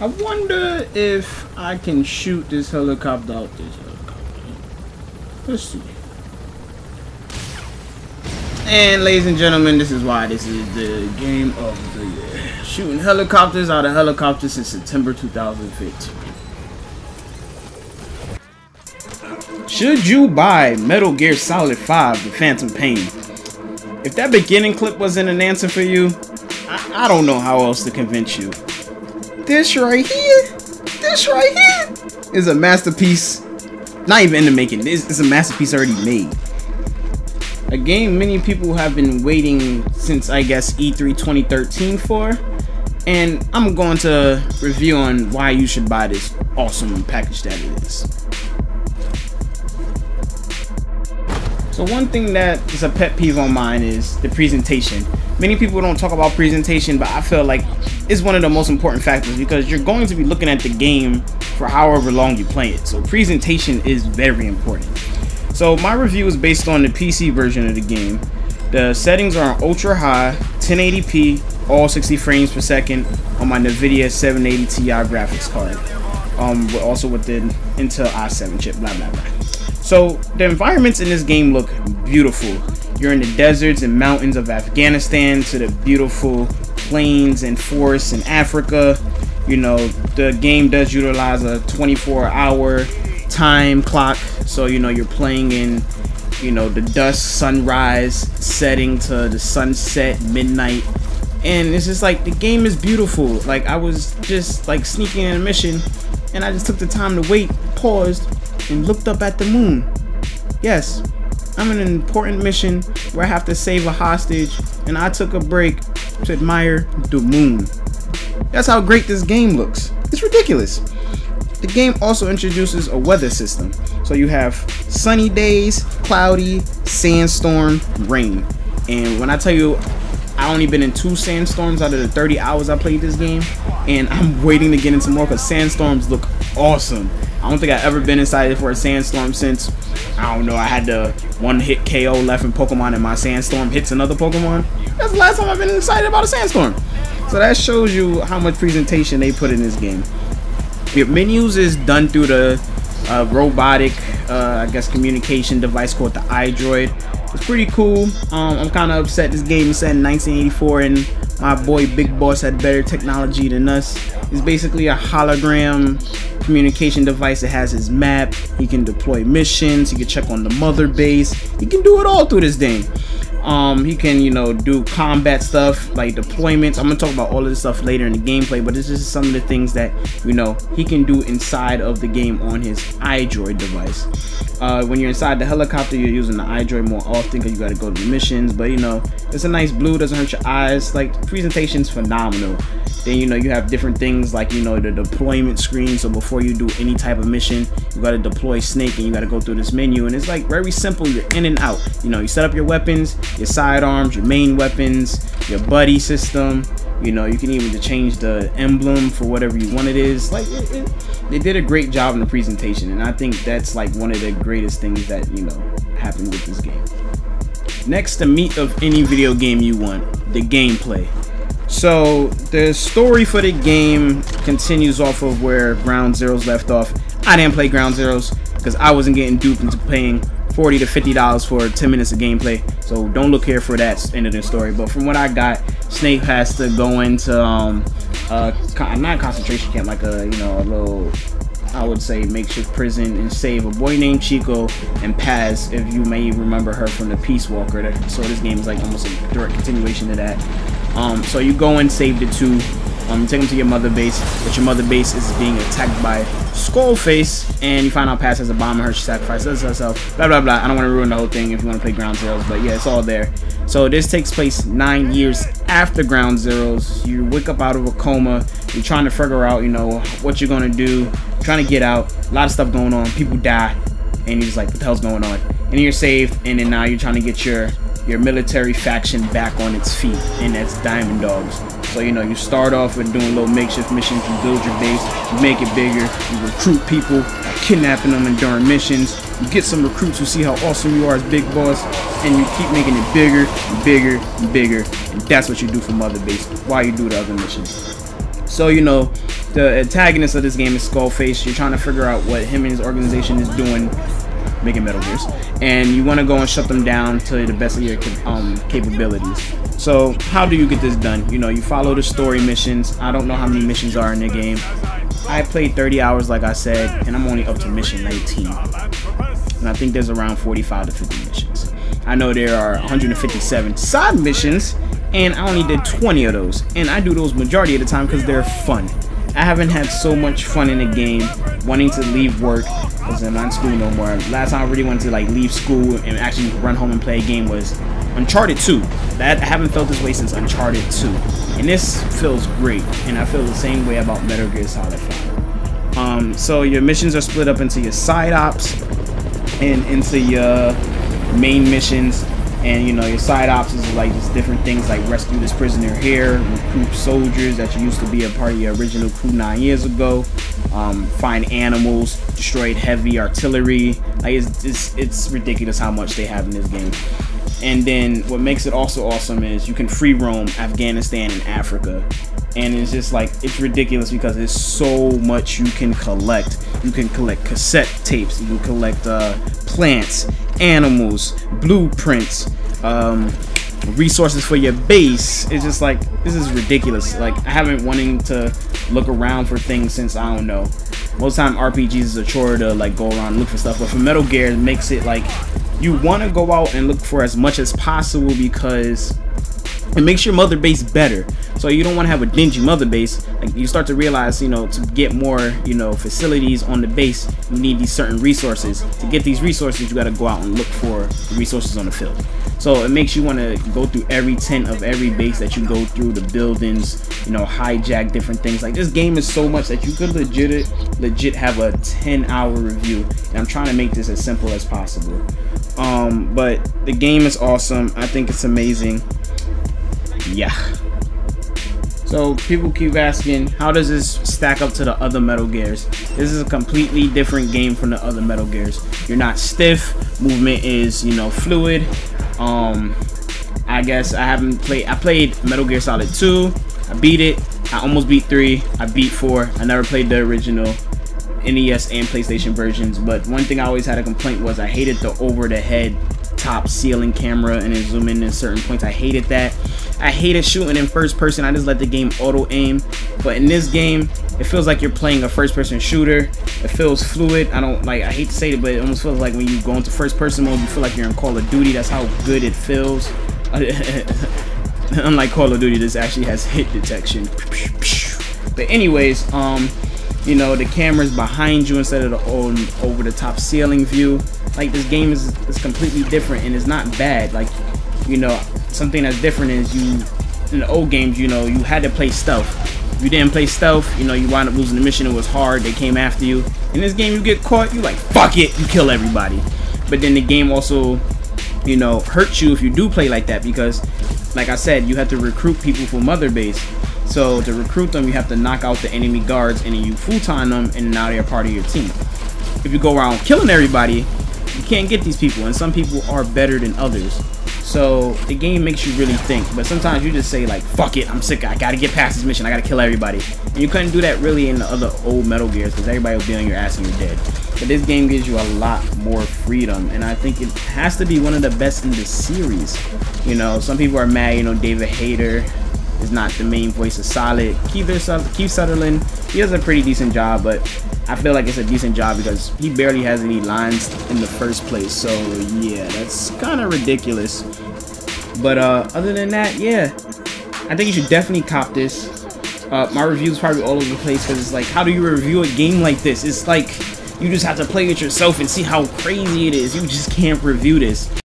I wonder if I can shoot this helicopter out this helicopter. Let's see. And ladies and gentlemen, this is why this is the game of the year. Shooting helicopters out of helicopters since September 2015. Should you buy Metal Gear Solid 5 The Phantom Pain? If that beginning clip wasn't an answer for you, I don't know how else to convince you. This right here is a masterpiece. Not even in the making. This is a masterpiece already made. A game many people have been waiting since, I guess, E3 2013 for. And I'm going to review on why you should buy this awesome package that it is. So one thing that is a pet peeve on mine is the presentation. Many people don't talk about presentation, but I feel like it's one of the most important factors because you're going to be looking at the game for however long you play it. So presentation is very important. So my review is based on the PC version of the game. The settings are on ultra high, 1080p, all 60 frames per second on my NVIDIA 780 Ti graphics card. Also with the Intel i7 chip, blah blah blah. So the environments in this game look beautiful. You're in the deserts and mountains of Afghanistan to the beautiful plains and forests in Africa. You know, the game does utilize a 24-hour time clock. So, you know, you're playing in, you know, the dusk, sunrise, setting to the sunset, midnight. And it's just like, the game is beautiful. Like, I was just like sneaking in a mission and I just took the time to wait, paused, and looked up at the moon. Yes, I'm in an important mission where I have to save a hostage, and I took a break to admire the moon. That's how great this game looks. It's ridiculous. The game also introduces a weather system. So you have sunny days, cloudy, sandstorm, rain. And when I tell you, I only been in 2 sandstorms out of the 30 hours I played this game, and I'm waiting to get into more because sandstorms look awesome. I don't think I've ever been excited for a sandstorm since, I don't know, I had the one-hit KO left in Pokemon and my sandstorm hits another Pokemon. That's the last time I've been excited about a sandstorm. So that shows you how much presentation they put in this game. Your menus is done through the robotic, I guess, communication device called the iDroid. It's pretty cool. I'm kind of upset this game is set in 1984 and my boy Big Boss had better technology than us. It's basically a hologram communication device that has his map. He can deploy missions, he can check on the mother base, he can do it all through this thing. He can, you know, do combat stuff like deployments. I'm gonna talk about all of this stuff later in the gameplay, but this is some of the things that, you know, he can do inside of the game on his iDroid device. When you're inside the helicopter, you're using the iDroid more often because you got to go to the missions, but you know, it's a nice blue, doesn't hurt your eyes. Like, the presentation's phenomenal. Then, you know, you have different things like, you know, the deployment screen. So before you do any type of mission, you got to deploy Snake and you got to go through this menu, and it's like very simple. You're in and out. You know, you set up your weapons, your sidearms, your main weapons, your buddy system. You know, you can even change the emblem for whatever you want it is. Like, they did a great job in the presentation, and I think that's like one of the greatest things that, you know, happened with this game. Next, the meat of any video game you want, the gameplay. So the story for the game continues off of where Ground Zeroes left off. I didn't play Ground Zeroes because I wasn't getting duped into paying $40 to $50 for 10 minutes of gameplay, so don't look here for that end of the story. But from what I got, Snake has to go into not a concentration camp, like a, you know, a little, I would say, makeshift prison, and save a boy named Chico and Paz, if you may remember her from the Peace Walker. So this game is like almost a direct continuation of that. So you go and save the two. You take them to your mother base, but your mother base is being attacked by Skullface, and you find out Paz has a bomb in her. She sacrifices herself, blah blah blah. I don't want to ruin the whole thing if you want to play Ground Zeroes, but yeah, it's all there. So this takes place 9 years after Ground Zeroes. You wake up out of a coma. You're trying to figure out, you know, what you're gonna do, trying to get out. A lot of stuff going on. People die, and you're just like, what the hell's going on? And then you're saved, and then now you're trying to get your military faction back on its feet, and that's Diamond Dogs. So, you know, you start off with doing little makeshift missions. You build your base, you make it bigger, you recruit people, kidnapping them and during missions. You get some recruits who see how awesome you are as Big Boss, and you keep making it bigger and bigger and bigger, and that's what you do for Mother Base while you do the other missions. So, you know, the antagonist of this game is Skullface. You're trying to figure out what him and his organization is doing, making Metal Gears, and you want to go and shut them down to the best of your capabilities. So how do you get this done? You know, you follow the story missions. I don't know how many missions are in the game. I played 30 hours, like I said, and I'm only up to mission 19. And I think there's around 45 to 50 missions. I know there are 157 side missions, and I only did 20 of those. And I do those majority of the time because they're fun. I haven't had so much fun in the game wanting to leave work because I'm not in school no more. Last time I really wanted to like leave school and actually run home and play a game was Uncharted 2. That I haven't felt this way since Uncharted 2. And this feels great. And I feel the same way about Metal Gear Solid 5. So your missions are split up into your side ops and into your main missions. And you know, your side ops is like just different things like rescue this prisoner here, recruit soldiers that you used to be a part of your original crew 9 years ago, find animals, destroyed heavy artillery. Like it's ridiculous how much they have in this game. And then what makes it also awesome is you can free roam Afghanistan and Africa. And it's just like, it's ridiculous because there's so much you can collect. You can collect cassette tapes, you can collect plants, animals, blueprints, resources for your base. It's just like, this is ridiculous. Like, I haven't wanting to look around for things since, I don't know, most time RPGs is a chore to like go around and look for stuff, but for Metal Gear it makes it like you want to go out and look for as much as possible because it makes your mother base better. So you don't want to have a dingy mother base. Like, you start to realize, you know, to get more, you know, facilities on the base, you need these certain resources. To get these resources, you got to go out and look for the resources on the field. So it makes you want to go through every tent of every base that you go through, the buildings, you know, hijack different things. Like, this game is so much that you could legit have a 10-hour review. And I'm trying to make this as simple as possible. But the game is awesome. I think it's amazing. Yeah. So people keep asking, how does this stack up to the other Metal Gears? This is a completely different game from the other Metal Gears. You're not stiff. Movement is, you know, fluid. I guess I played Metal Gear Solid 2. I beat it. I almost beat 3. I beat 4. I never played the original NES and PlayStation versions. But one thing I always had a complaint was I hated the over-the-head top ceiling camera and then zoom in at certain points. I hated that. I hated shooting in first person. I just let the game auto aim. But in this game, it feels like you're playing a first person shooter. It feels fluid. I hate to say it, but it almost feels like when you go into first person mode, you feel like you're in Call of Duty. That's how good it feels. Unlike Call of Duty, this actually has hit detection. But anyways, you know, the camera's behind you instead of the over the top ceiling view. Like, this game is completely different and it's not bad. Like, you know, something that's different is in the old games, you know, you had to play stealth. If you didn't play stealth, you know, you wind up losing the mission. It was hard. They came after you. In this game, you get caught, you like, fuck it, you kill everybody. But then the game also, you know, hurts you if you do play like that because, like I said, you have to recruit people from Mother Base. So to recruit them, you have to knock out the enemy guards and then you full-time them and now they're part of your team. If you go around killing everybody, you can't get these people, and some people are better than others. So the game makes you really think, but sometimes you just say like, fuck it, I'm sick, I gotta get past this mission, I gotta kill everybody. And you couldn't do that really in the other old Metal Gears because everybody will be on your ass and you're dead. But this game gives you a lot more freedom, and I think it has to be one of the best in the series. You know, some people are mad, you know, David Hayter is not the main voice of Solid. Keith Sutherland, he does a pretty decent job, but I feel like it's a decent job because he barely has any lines in the first place. So yeah, that's kind of ridiculous. But other than that, yeah, I think you should definitely cop this. My review is probably all over the place because it's like, how do you review a game like this? It's like you just have to play it yourself and see how crazy it is. You just can't review this.